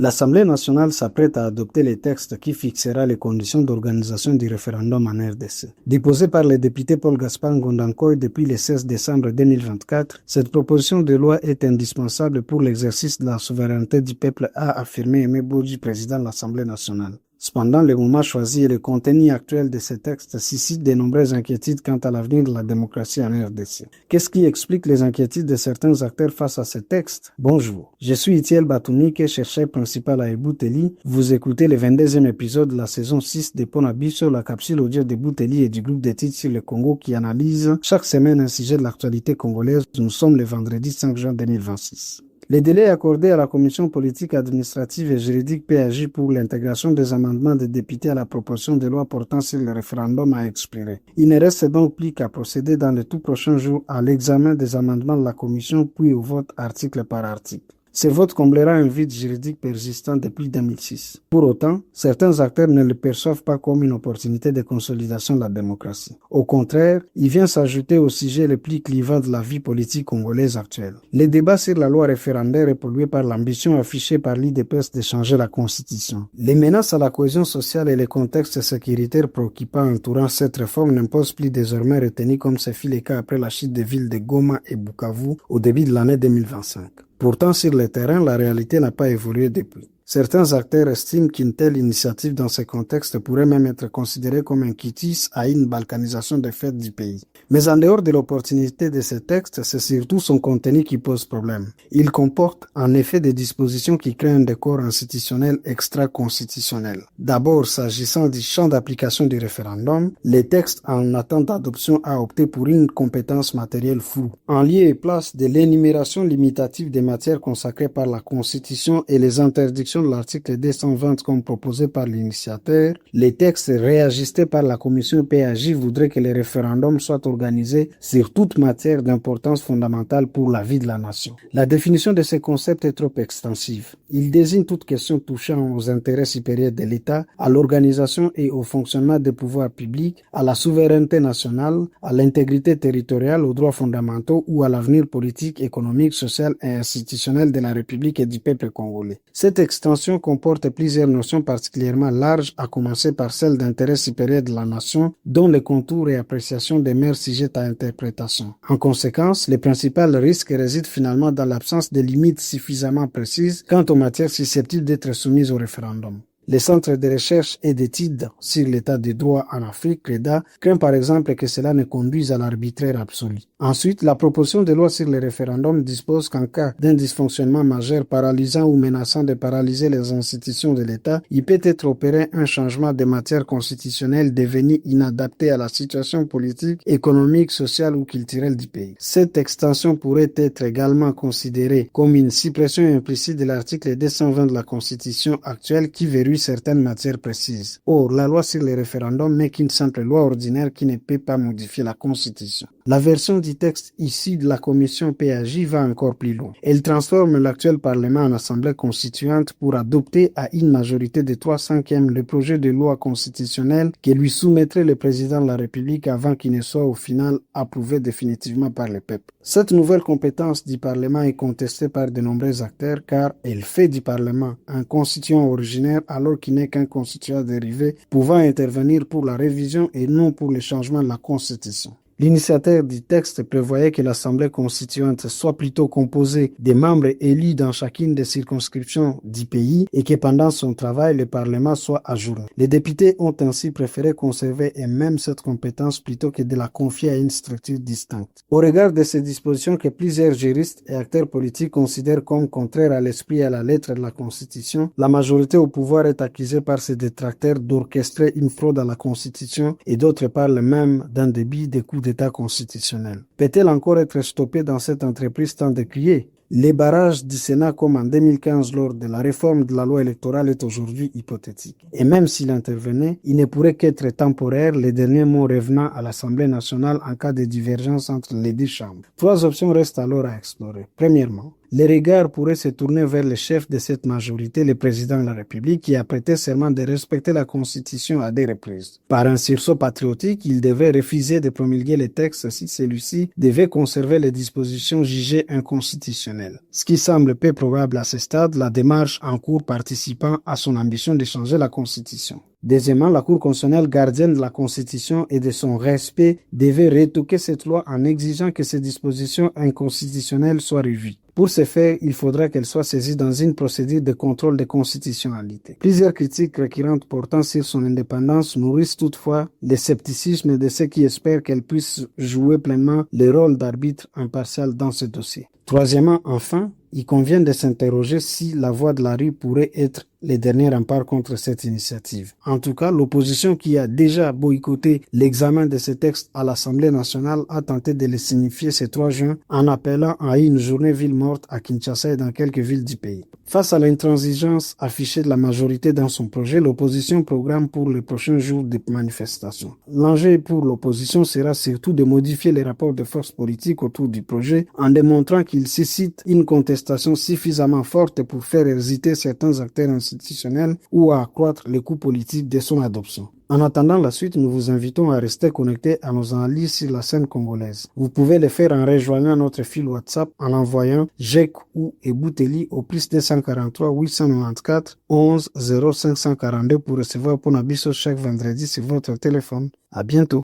L'Assemblée nationale s'apprête à adopter les textes qui fixera les conditions d'organisation du référendum en RDC. Déposé par le député Paul Gaspard Ngondankoy depuis le 16 décembre 2024, cette proposition de loi est indispensable pour l'exercice de la souveraineté du peuple, a affirmé Aimé Bourgi, président de l'Assemblée nationale. Cependant, le moment choisi et le contenu actuel de ces textes suscitent de nombreuses inquiétudes quant à l'avenir de la démocratie en RDC. Qu'est-ce qui explique les inquiétudes de certains acteurs face à ces textes? Bonjour, je suis Itiel Batounike, chercheur principal à Ebouteli. Vous écoutez le 22e épisode de la saison 6 de Ponabi sur la capsule audio de Bouteli et du groupe d'études sur le Congo qui analyse chaque semaine un sujet de l'actualité congolaise. Nous sommes le vendredi 5 juin 2026. Les délais accordés à la Commission politique, administrative et juridique PAJ pour l'intégration des amendements des députés à la proposition de loi portant sur le référendum a expiré. Il ne reste donc plus qu'à procéder dans les tout prochains jours à l'examen des amendements de la Commission puis au vote article par article. Ce vote comblera un vide juridique persistant depuis 2006. Pour autant, certains acteurs ne le perçoivent pas comme une opportunité de consolidation de la démocratie. Au contraire, il vient s'ajouter au sujet le plus clivant de la vie politique congolaise actuelle. Les débats sur la loi référendaire est pollué par l'ambition affichée par l'IDPS de changer la Constitution. Les menaces à la cohésion sociale et les contextes sécuritaires préoccupants entourant cette réforme n'imposent plus désormais retenir comme ce fut le cas après la chute des villes de Goma et Bukavu au début de l'année 2025. Pourtant, sur le terrain, la réalité n'a pas évolué depuis. Certains acteurs estiment qu'une telle initiative dans ce contexte pourrait même être considérée comme un quitus à une balkanisation des faits du pays. Mais en dehors de l'opportunité de ce texte, c'est surtout son contenu qui pose problème. Il comporte en effet des dispositions qui créent un décor institutionnel extra-constitutionnel. D'abord, s'agissant du champ d'application du référendum, les textes en attente d'adoption a opté pour une compétence matérielle floue. En lieu et place de l'énumération limitative des matières consacrées par la Constitution et les interdictions de l'article 220 comme proposé par l'initiateur, les textes réajustés par la commission PAJ voudraient que les référendums soient organisés sur toute matière d'importance fondamentale pour la vie de la nation. La définition de ce concept est trop extensive. Il désigne toute question touchant aux intérêts supérieurs de l'État, à l'organisation et au fonctionnement des pouvoirs publics, à la souveraineté nationale, à l'intégrité territoriale, aux droits fondamentaux ou à l'avenir politique, économique, social et institutionnel de la République et du peuple congolais. Cette extension comporte plusieurs notions particulièrement larges, à commencer par celle d'intérêt supérieur de la nation, dont les contours et appréciations demeurent sujets à interprétation. En conséquence, les principaux risques résident finalement dans l'absence de limites suffisamment précises quant aux matières susceptibles d'être soumises au référendum. Les centres de recherche et d'études sur l'état des droits en Afrique, CREDA, craignent par exemple que cela ne conduise à l'arbitraire absolu. Ensuite, la proposition de loi sur le référendum dispose qu'en cas d'un dysfonctionnement majeur paralysant ou menaçant de paralyser les institutions de l'État, il peut être opéré un changement de matière constitutionnelle devenue inadaptée à la situation politique, économique, sociale ou culturelle du pays. Cette extension pourrait être également considérée comme une suppression implicite de l'article 220 de la Constitution actuelle qui verrouille certaines matières précises. Or, la loi sur les référendums n'est qu'une simple loi ordinaire qui ne peut pas modifier la Constitution. La version du texte issue de la commission PAJ va encore plus loin. Elle transforme l'actuel Parlement en assemblée constituante pour adopter à une majorité de 3/5 le projet de loi constitutionnelle que lui soumettrait le président de la République avant qu'il ne soit au final approuvé définitivement par le peuple. Cette nouvelle compétence du Parlement est contestée par de nombreux acteurs car elle fait du Parlement un constituant originaire alors qu'il n'est qu'un constituant dérivé pouvant intervenir pour la révision et non pour le changement de la Constitution. L'initiateur du texte prévoyait que l'Assemblée constituante soit plutôt composée des membres élus dans chacune des circonscriptions du pays et que pendant son travail, le Parlement soit ajourné. Les députés ont ainsi préféré conserver eux-mêmes cette compétence plutôt que de la confier à une structure distincte. Au regard de ces dispositions que plusieurs juristes et acteurs politiques considèrent comme contraires à l'esprit et à la lettre de la Constitution, la majorité au pouvoir est accusée par ses détracteurs d'orchestrer une fraude à la Constitution et d'autres parlent même d'un début des coups d'État constitutionnel. Peut-elle encore être stoppée dans cette entreprise tant décriée? Les barrages du Sénat comme en 2015 lors de la réforme de la loi électorale est aujourd'hui hypothétique. Et même s'il intervenait, il ne pourrait qu'être temporaire, les derniers mots revenant à l'Assemblée nationale en cas de divergence entre les deux chambres. Trois options restent alors à explorer. Premièrement, les regards pourraient se tourner vers le chef de cette majorité, le président de la République, qui a prêté serment de respecter la Constitution à des reprises. Par un sursaut patriotique, il devrait refuser de promulguer les textes si celui-ci devait conserver les dispositions jugées inconstitutionnelles. Ce qui semble peu probable à ce stade, la démarche en cours participant à son ambition de changer la Constitution. Deuxièmement, la Cour constitutionnelle, gardienne de la Constitution et de son respect, devait retoquer cette loi en exigeant que ces dispositions inconstitutionnelles soient revues. Pour ce faire, il faudra qu'elle soit saisie dans une procédure de contrôle de constitutionnalité. Plusieurs critiques récurrentes portant sur son indépendance nourrissent toutefois le scepticisme de ceux qui espèrent qu'elle puisse jouer pleinement le rôle d'arbitre impartial dans ce dossier. Troisièmement, enfin, il convient de s'interroger si la voie de la rue pourrait être le dernier rempart contre cette initiative. En tout cas, l'opposition qui a déjà boycotté l'examen de ce texte à l'Assemblée nationale a tenté de le signifier ce 3 juin en appelant à une journée ville morte à Kinshasa et dans quelques villes du pays. Face à l'intransigeance affichée de la majorité dans son projet, l'opposition programme pour les prochains jours des manifestations. L'enjeu pour l'opposition sera surtout de modifier les rapports de force politique autour du projet en démontrant qu'il suscite une contestation suffisamment forte pour faire hésiter certains acteurs institutionnels ou à accroître le coût politique de son adoption. En attendant la suite, nous vous invitons à rester connectés à nos analyses sur la scène congolaise. Vous pouvez le faire en rejoignant notre fil WhatsApp en envoyant GEC ou Ebouteli au plus 243 894 11 0542 pour recevoir Ponabiso chaque vendredi sur votre téléphone. À bientôt.